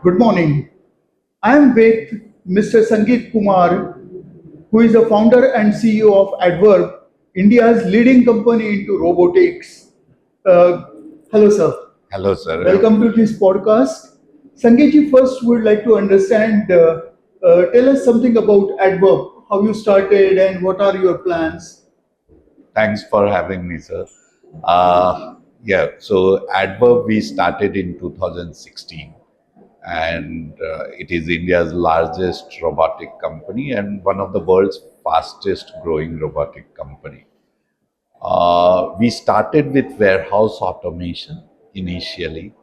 Good morning. I am with Mr. Sangeet Kumar, who is the founder and CEO of Addverb, India's leading company into robotics. Uh, Hello, sir. Hello, sir. Welcome to this podcast. Sangeetji, first would like to understand, tell us something about Adverb, how you started and what are your plans? Thanks for having me, sir. So Adverb we started in 2016, and it is India's largest robotic company and one of the world's fastest growing robotic company. We started with warehouse automation initially,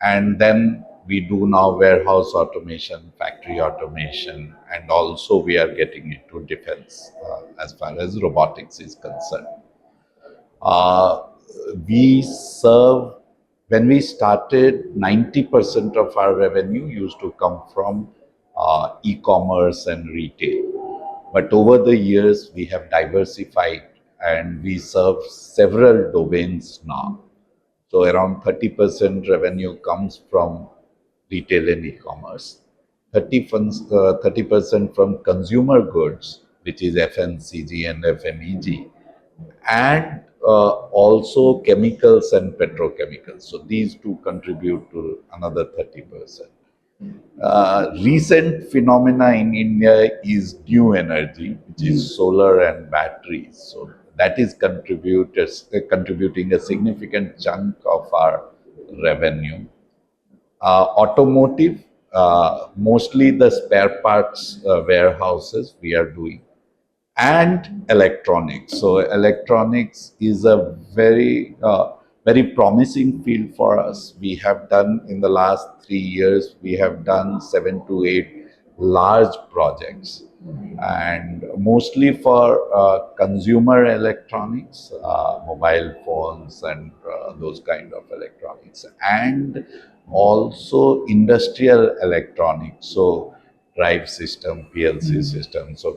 and then we do now warehouse automation, factory automation, and also we are getting into defense as far as robotics is concerned. Uh, we serve, when we started, 90% of our revenue used to come from e-commerce and retail. But over the years, we have diversified and we serve several domains now. So around 30% revenue comes from retail and e-commerce, 30% from consumer goods, which is FMCG and FMEG, and also chemicals and petrochemicals. So these two contribute to another 30%. Recent phenomena in India is new energy, which is solar and batteries. So that is contributing a significant chunk of our revenue. Automotive, mostly the spare parts warehouses we are doing, and electronics. So electronics is a very promising field for us. We have done, in the last 3 years, we have done 7 to 8 large projects, and mostly for consumer electronics, mobile phones and those kind of electronics, and also industrial electronics. So drive system, PLC system. So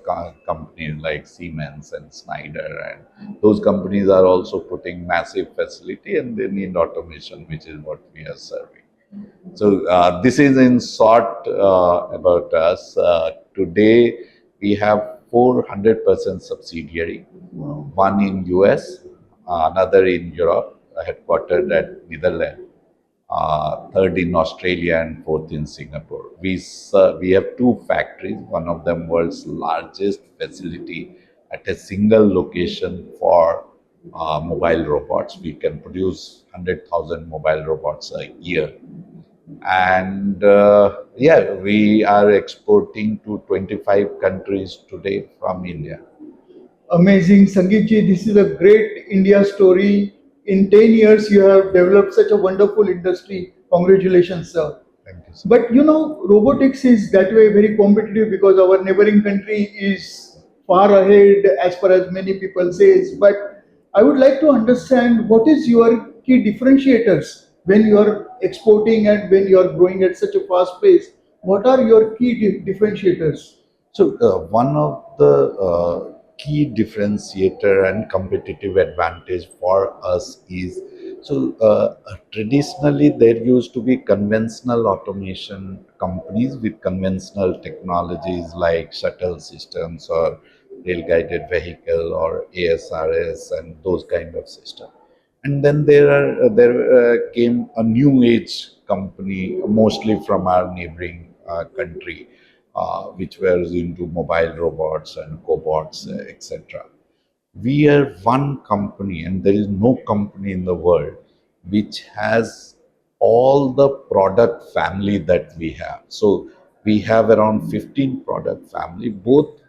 companies like Siemens and Schneider and those companies are also putting massive facility, and they need automation, which is what we are serving. So this is in short about us. Today we have 400% subsidiary, one in US, another in Europe, headquartered at Netherlands, third in Australia, and fourth in Singapore. We have two factories, one of them world's largest facility at a single location for mobile robots. We can produce 100,000 mobile robots a year. And we are exporting to 25 countries today from India. Amazing, Sangeetji. This is a great India story. In 10 years, you have developed such a wonderful industry. Congratulations, sir. Thank you, sir. But robotics is that way very competitive because our neighboring country is far ahead as far as many people says. But I would like to understand what is your key differentiators when you are exporting and when you are growing at such a fast pace. What are your key differentiators? So one of the key differentiator and competitive advantage for us is, traditionally there used to be conventional automation companies with conventional technologies like shuttle systems or rail guided vehicle or ASRS and those kind of systems. And then there came a new age company, mostly from our neighboring country, which were into mobile robots and cobots, etc. We are one company, and there is no company in the world which has all the product family that we have. So we have around 15 product family, both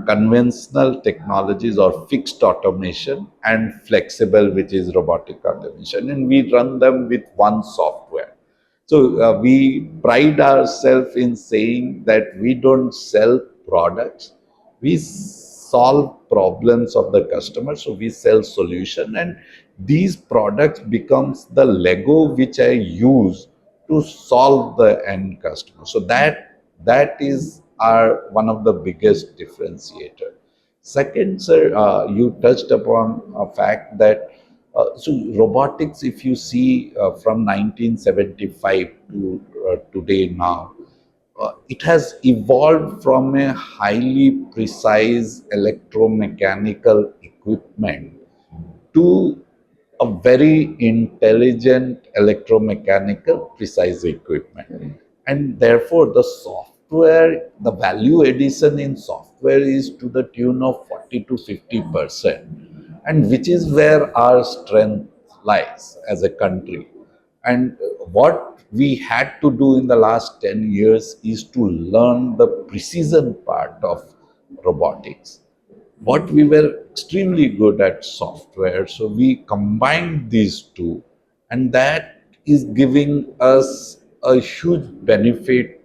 conventional technologies or fixed automation and flexible, which is robotic automation, and we run them with one software. So we pride ourselves in saying that we don't sell products, we solve problems of the customer. So we sell solution, and these products becomes the Lego which I use to solve the end customer. So that is our one of the biggest differentiator. Second, sir, you touched upon a fact that robotics, if you see from 1975 to today now, it has evolved from a highly precise electromechanical equipment to a very intelligent electromechanical precise equipment. And therefore, the software, the value addition in software is to the tune of 40 to 50%, and which is where our strength lies as a country. And what we had to do in the last 10 years is to learn the precision part of robotics. What we were extremely good at software, so we combined these two, and that is giving us a huge benefit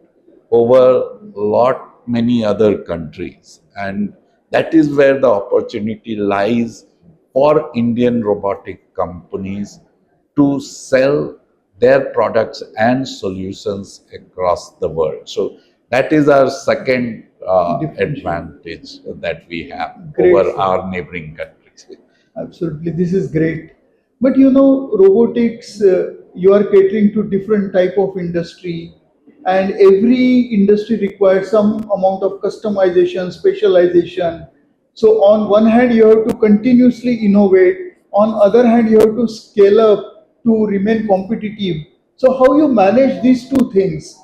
over lot many other countries, and that is where the opportunity lies for Indian robotic companies to sell their products and solutions across the world. So that is our second advantage that we have Great, over sir. our neighboring countries. Absolutely, this is great. But robotics, you are catering to different type of industry, and every industry requires some amount of customization, specialization. So on one hand, you have to continuously innovate. On other hand, you have to scale up to remain competitive. So how you manage these two things?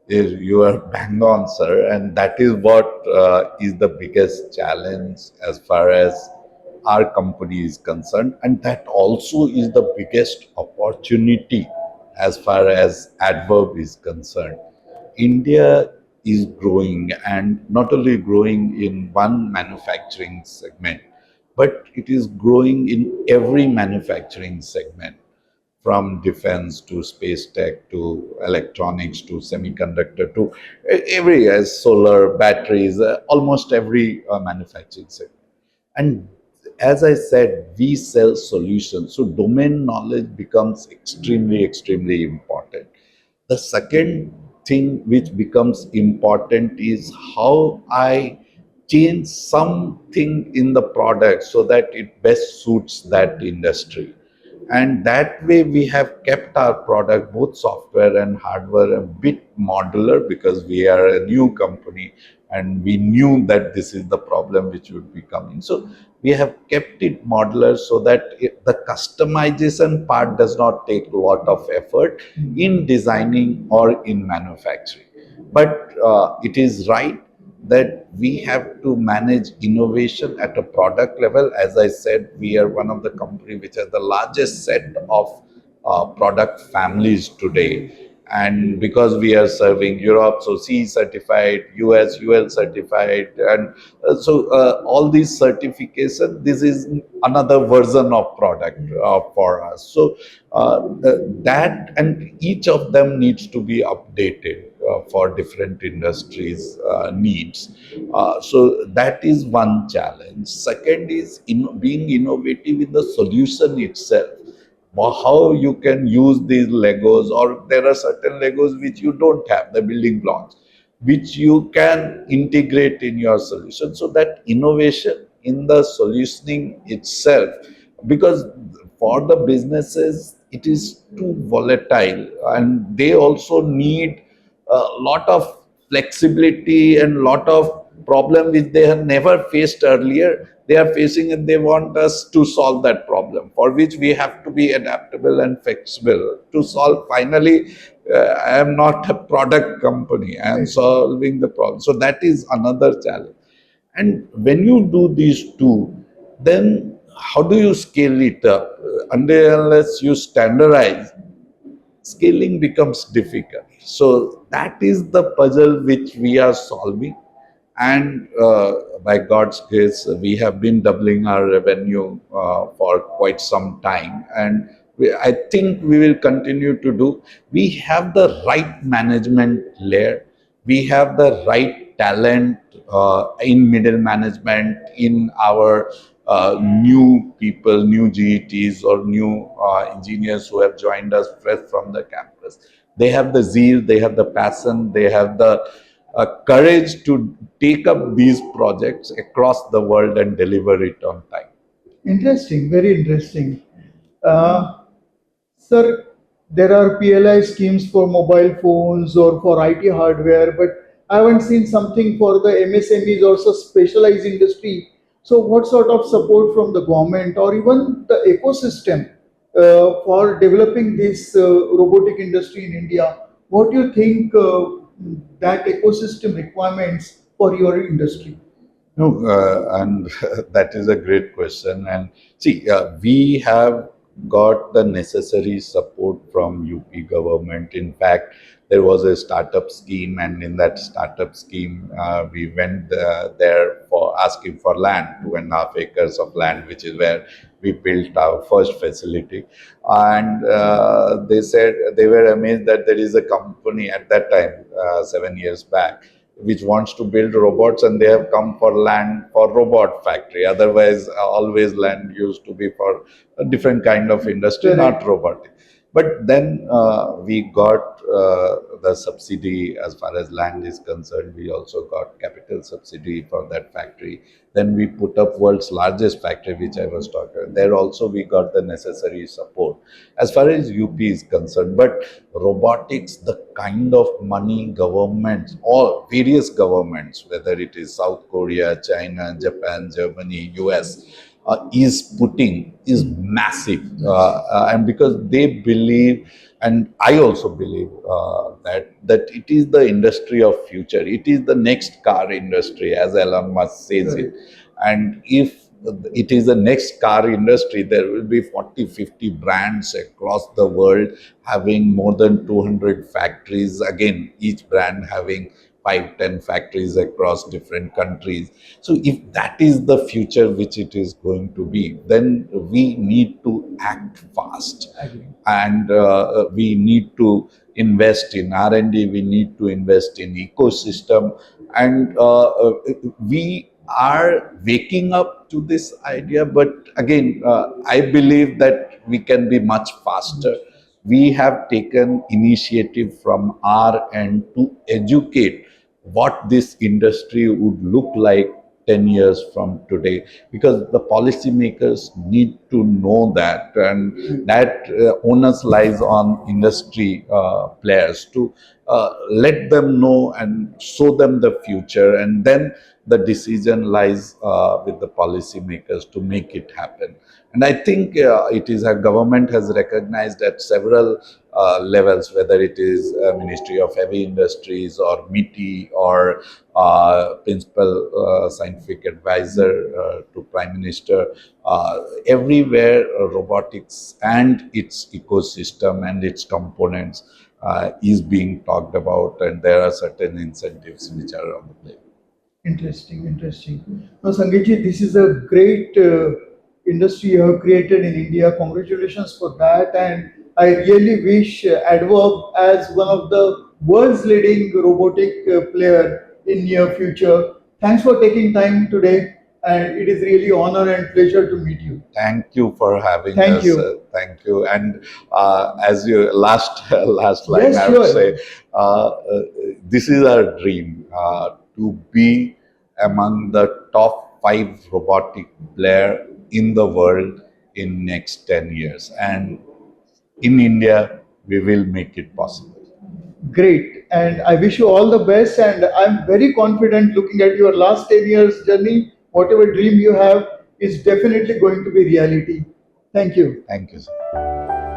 You are bang on, sir, and that is what is the biggest challenge as far as our company is concerned, and that also is the biggest opportunity as far as Adverb is concerned. India is growing, and not only growing in one manufacturing segment, but it is growing in every manufacturing segment, from defense to space tech to electronics to semiconductor to every solar batteries, almost every manufacturing sector. And as I said, we sell solutions, so domain knowledge becomes extremely important. The second thing which becomes important is how I change something in the product so that it best suits that industry. And that way we have kept our product, both software and hardware, a bit modular, because we are a new company and we knew that this is the problem which would be coming. So we have kept it modular so that the customization part does not take a lot of effort in designing or in manufacturing. But it is right that we have to manage innovation at a product level. As I said, we are one of the company which has the largest set of product families today. And because we are serving Europe, so CE certified, US, UL certified, and all these certification, this is another version of product for us. So that, and each of them needs to be updated for different industries needs. So that is one challenge. Second is being innovative in the solution itself. How you can use these Legos, or there are certain Legos which you don't have, the building blocks, which you can integrate in your solution. So that innovation in the solutioning itself, because for the businesses it is too volatile, and they also need a lot of flexibility and lot of problem which they have never faced earlier, they are facing, and they want us to solve that problem, for which we have to be adaptable and flexible to solve. Finally, I am not a product company, I am solving the problem. So that is another challenge. And when you do these two, then how do you scale it up? Unless you standardize, scaling becomes difficult. So that is the puzzle which we are solving. And by God's grace, we have been doubling our revenue for quite some time. And I think we will continue to do. We have the right management layer. We have the right talent in middle management, in our new people, new GETs or new engineers who have joined us fresh from the campus. They have the zeal, they have the passion, they have the courage to take up these projects across the world and deliver it on time. Interesting, very interesting. Uh, Sir, there are PLI schemes for mobile phones or for IT hardware, but I haven't seen something for the MSMEs or so specialized industry. So, what sort of support from the government or even the ecosystem for developing this robotic industry in India? What do you think that ecosystem requirements for your industry? No, and that is a great question. And see, we have got the necessary support from UP government. In fact, there was a startup scheme, and in that startup scheme, we went there for asking for land, 2.5 acres of land, which is where we built our first facility. And they said they were amazed that there is a company at that time, 7 years back, which wants to build robots, and they have come for land for robot factory. Otherwise, always land used to be for a different kind of industry, not robotic. But then we got the subsidy as far as land is concerned. We also got capital subsidy for that factory. Then we put up world's largest factory, which I was talking. There also we got the necessary support as far as UP is concerned. But robotics, the kind of money governments, all various governments, whether it is South Korea, China, Japan, Germany, US, is putting is massive, and because they believe, and I also believe that it is the industry of future. It is the next car industry, as Elon Musk says it. And if it is the next car industry, there will be 40, 50 brands across the world having more than 200 factories. Again, each brand having 5, 10 factories across different countries. So if that is the future which it is going to be, then we need to act fast. And we need to invest in R&D, we need to invest in ecosystem, and we are waking up to this idea. But again, I believe that we can be much faster. We have taken initiative from our end to educate what this industry would look like 10 years from today, because the policymakers need to know that, and that onus lies on industry players to let them know and show them the future, and then the decision lies with the policymakers to make it happen. And I think it is a government has recognized at several levels, whether it is Ministry of Heavy Industries or MITI or Principal Scientific Advisor to Prime Minister. Everywhere robotics and its ecosystem and its components is being talked about, and there are certain incentives which are on the plate. Interesting, interesting. Now, Sangeet, this is a great industry you have created in India. Congratulations for that. And I really wish Adverb as one of the world's leading robotic player in near future. Thanks for taking time today. And it is really honor and pleasure to meet you. Thank you for having Thank us. you. Thank you. And as your last line, Yes, I would sure. say, this is our dream to be among the top 5 robotic player in the world in next 10 years. And in India, we will make it possible. Great. And I wish you all the best. And I'm very confident looking at your last 10 years journey, whatever dream you have is definitely going to be reality. Thank you. Thank you, sir.